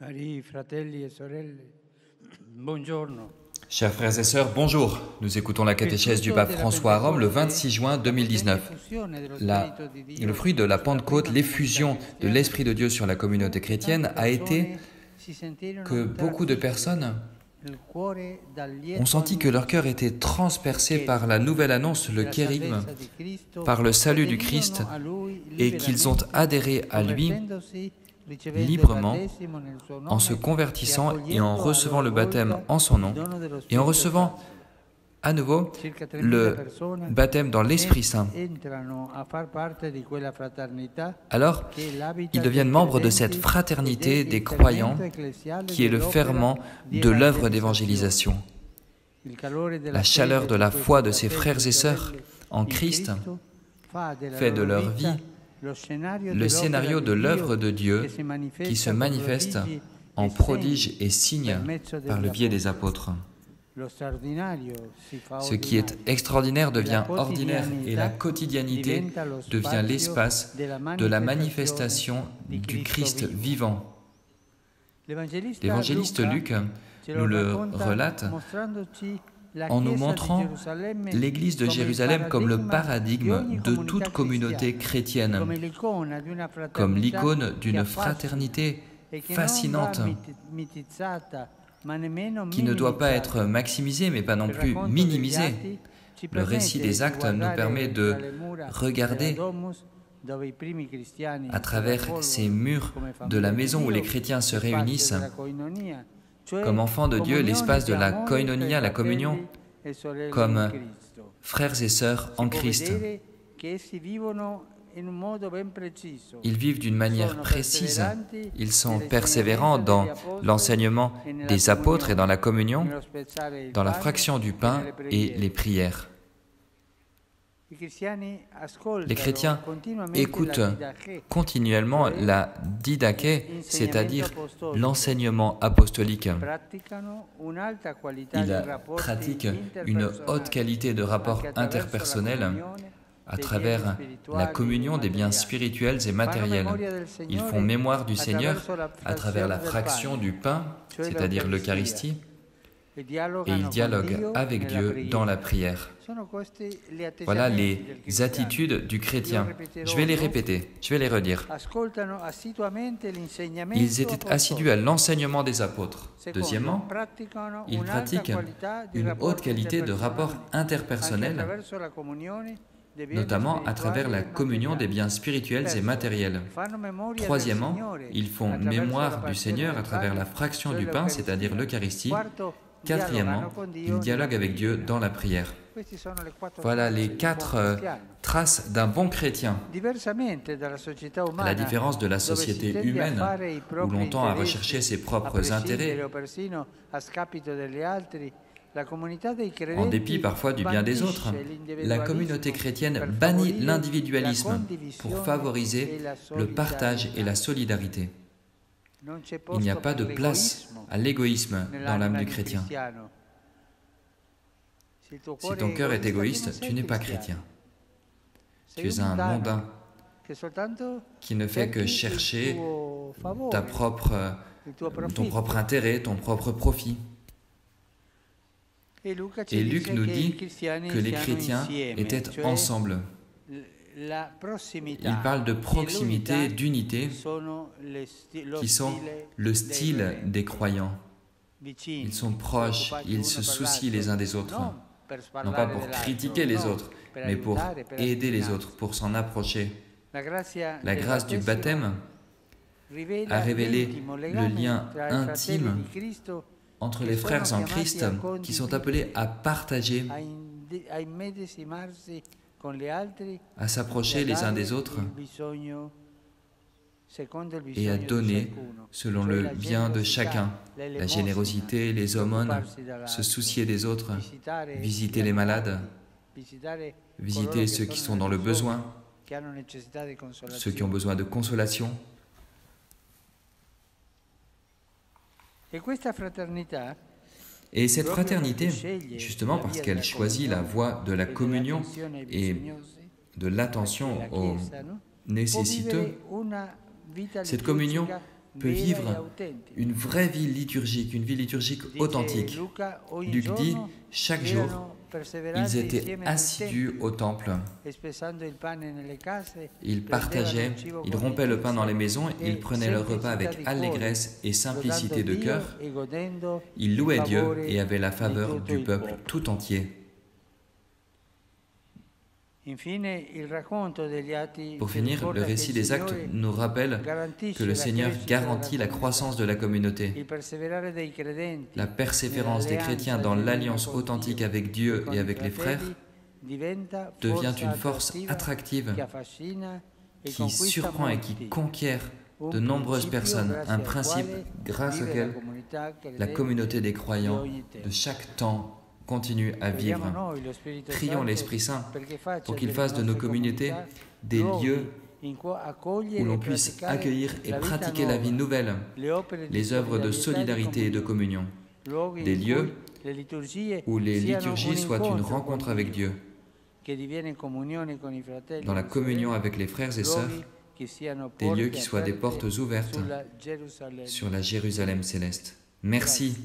Cari fratelli e sorelle, buongiorno. Chers frères et sœurs, bonjour. Nous écoutons la catéchèse du pape François à Rome le 26 juin 2019. Le fruit de la Pentecôte, l'effusion de l'Esprit de Dieu sur la communauté chrétienne a été que beaucoup de personnes ont senti que leur cœur était transpercé par la nouvelle annonce, le kérygme, par le salut du Christ, et qu'ils ont adhéré à lui librement en se convertissant et en recevant le baptême en son nom et en recevant à nouveau le baptême dans l'Esprit Saint. Alors, ils deviennent membres de cette fraternité des croyants qui est le ferment de l'œuvre d'évangélisation. La chaleur de la foi de ces frères et sœurs en Christ fait de leur vie le scénario de l'œuvre de Dieu qui se manifeste en prodiges et signes par le biais des apôtres. Ce qui est extraordinaire devient ordinaire et la quotidianité devient l'espace de la manifestation du Christ vivant. L'évangéliste Luc nous le relate en nous montrant l'Église de Jérusalem comme le paradigme de toute communauté chrétienne, comme l'icône d'une fraternité fascinante, qui ne doit pas être maximisée, mais pas non plus minimisée. Le récit des Actes nous permet de regarder à travers ces murs de la maison où les chrétiens se réunissent, comme enfants de Dieu, l'espace de la koinonia, la communion, comme frères et sœurs en Christ. Ils vivent d'une manière précise, ils sont persévérants dans l'enseignement des apôtres et dans la communion, dans la fraction du pain et les prières. Les chrétiens écoutent continuellement la didaché, c'est-à-dire l'enseignement apostolique. Ils pratiquent une haute qualité de rapport interpersonnel à travers la communion des biens spirituels et matériels. Ils font mémoire du Seigneur à travers la fraction du pain, c'est-à-dire l'Eucharistie, et ils dialoguent avec Dieu dans la prière. Voilà les attitudes du chrétien. Je vais les répéter, je vais les redire. Ils étaient assidus à l'enseignement des apôtres. Deuxièmement, ils pratiquent une haute qualité de rapport interpersonnel, notamment à travers la communion des biens spirituels et matériels. Troisièmement, ils font mémoire du Seigneur à travers la fraction du pain, c'est-à-dire l'Eucharistie. Quatrièmement, ils dialoguent avec Dieu dans la prière. Voilà les 4 traces d'un bon chrétien. À la différence de la société humaine, où l'on tend à rechercher ses propres intérêts, en dépit parfois du bien des autres, la communauté chrétienne bannit l'individualisme pour favoriser le partage et la solidarité. Il n'y a pas de place à l'égoïsme dans l'âme du chrétien. Si ton cœur est égoïste, tu n'es pas chrétien. Tu es un mondain qui ne fait que chercher ton propre intérêt, ton propre profit. Et Luc nous dit que les chrétiens étaient ensemble. Il parle de proximité, d'unité, qui sont le style des croyants. Ils sont proches, ils se soucient les uns des autres. Non pas pour critiquer les autres, mais pour aider les autres, pour s'en approcher. La grâce du baptême a révélé le lien intime entre les frères en Christ qui sont appelés à partager, à s'approcher les uns des autres et à donner selon le bien de chacun, la générosité, les aumônes, se soucier des autres, visiter les malades, visiter ceux qui sont dans le besoin, ceux qui ont besoin de consolation. Et cette fraternité, justement parce qu'elle choisit la voie de la communion et de l'attention aux nécessiteux, cette communion peut vivre une vraie vie liturgique, une vie liturgique authentique. Luc dit, chaque jour, ils étaient assidus au temple. Ils partageaient, ils rompaient le pain dans les maisons, ils prenaient leur repas avec allégresse et simplicité de cœur. Ils louaient Dieu et avaient la faveur du peuple tout entier. Pour finir, le récit des Actes nous rappelle que le Seigneur garantit la croissance de la communauté. La persévérance des chrétiens dans l'alliance authentique avec Dieu et avec les frères devient une force attractive qui surprend et qui conquiert de nombreuses personnes, un principe grâce auquel la communauté des croyants de chaque temps continue à vivre. Prions l'Esprit Saint pour qu'il fasse de nos communautés des lieux où l'on puisse accueillir et pratiquer la vie nouvelle, les œuvres de solidarité et de communion, des lieux où les liturgies soient une rencontre avec Dieu, dans la communion avec les frères et sœurs, des lieux qui soient des portes ouvertes sur la Jérusalem céleste. Merci.